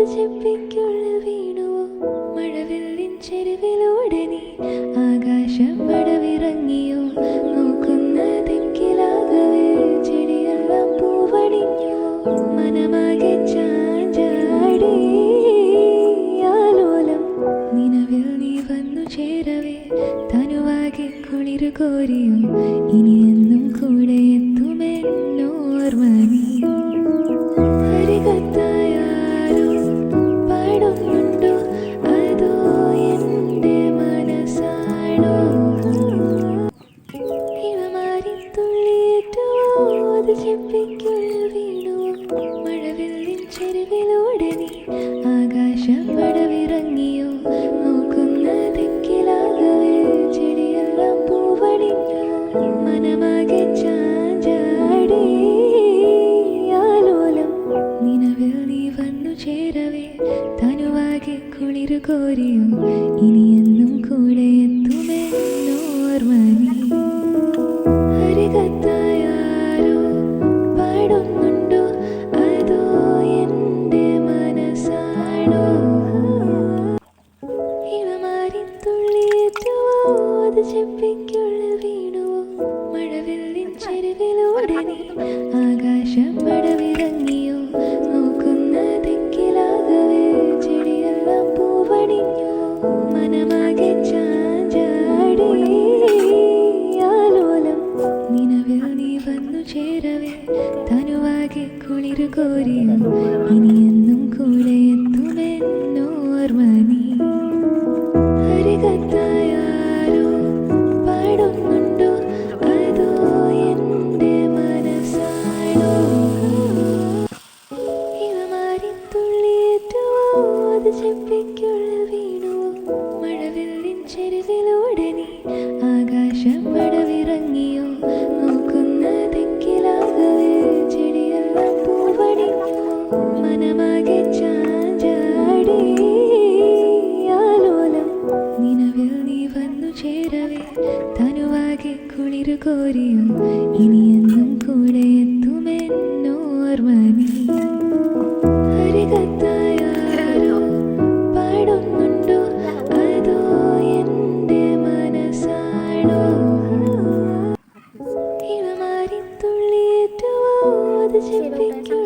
ചെപ്പിക്കുള്ളിൽ വീണുവോ മഴവില്ലിൻ ചെരുവിലൂടെ നീ ആകാശം പടവിറങ്ങിയോ നോക്കുന്ന തെക്കിലാകവേ ചെടിയെല്ലാം പൂവണിഞ്ഞോ മനമാകെ ചാഞ്ചാടി ആലോലം നിലവിൽ നീ വന്നു ചേരവേ തനുവാകെ കുളിരു കോരിയോ ഇനിയെന്നും കൂടെ എത്തുമെന്നോർമ്മ നീ ഹരികത്തായാരോ പാടുന്നുണ്ടോ അതോ എൻ്റെ മനസ്സാണോ ഹിമമാരി തുള്ളിയേറ്റുവോ അത് ചെപ്പിക്കുള്ളിൽ വീണുവോ മഴവില്ലിൻ ചെരുവിലൂടെ നീ ആകാശം പടവിറങ്ങിയോ നോക്കുന്ന തെക്കിലാകവേ ചെടിയെല്ലാം പൂവണിഞ്ഞോ മനമാകെ ചാഞ്ചാടി ആലോലം നിലവിൽ നീ വന്നു ചേരവേ തനുവാകെ കുളിരു കോരിയോ ഇനിയെന്നും കൂടെ എത്തുമെന്നോർമ്മ നീ ഹരികത്തായാരോ പാടുന്നുണ്ടോ അതോ എൻ്റെ മനസ്സാണോ ഹിമമാരി തുള്ളിയേറ്റുവോ അത് ചെപ്പിക്കുള്ളിൽ വീണുവോ മഴവില്ലിൻ ചെരുവിലൂടെ നീ ആകാശം പടവിറങ്ങിയോ നോക്കുന്ന തെക്കിലാകവേ ചെടിയെല്ലാം പൂവണിഞ്ഞോ മനമാകെ ചാഞ്ചാടി ആലോലം നിലവിൽ നീ വന്നു ചേരവേ തനുവാകെ കുളിരു കോരിയോ ഇനിയെന്നും കൂടെ എത്തുമെന്നോർമ്മ നീ ഹരികത്തായാരോ പാടുന്നുണ്ടോ അതോ എൻ്റെ മനസ്സാണോ ഹിമമാരി തുള്ളിയേറ്റുവോ അത് ചെപ്പിക്കുള്ളിൽ വീണുവോ മഴവില്ലിൻ ചെരുവിലൂടെ നീ ആകാശം പടവിറങ്ങിയോ നോക്കുന്ന തെക്കിലാകവേ ചെടിയെല്ലാം പൂവണിഞ്ഞോ മനമാകെ ചാഞ്ചാടി ആലോലം നിലവിൽ നീ വന്നു ചേരവേ തനുവാകെ കുളിരു കോരിയോ ഇനിയെന്നും കൂടെ എത്തുമെന്നോർമ്മ നീ ഹരികത്തായാരോ പാടുന്നുണ്ടോ അതോ എൻ്റെ മനസ്സാണോ ഹിമമാരി തുള്ളിയേറ്റുവോ അത് ചെപ്പിക്കുള്ളിൽ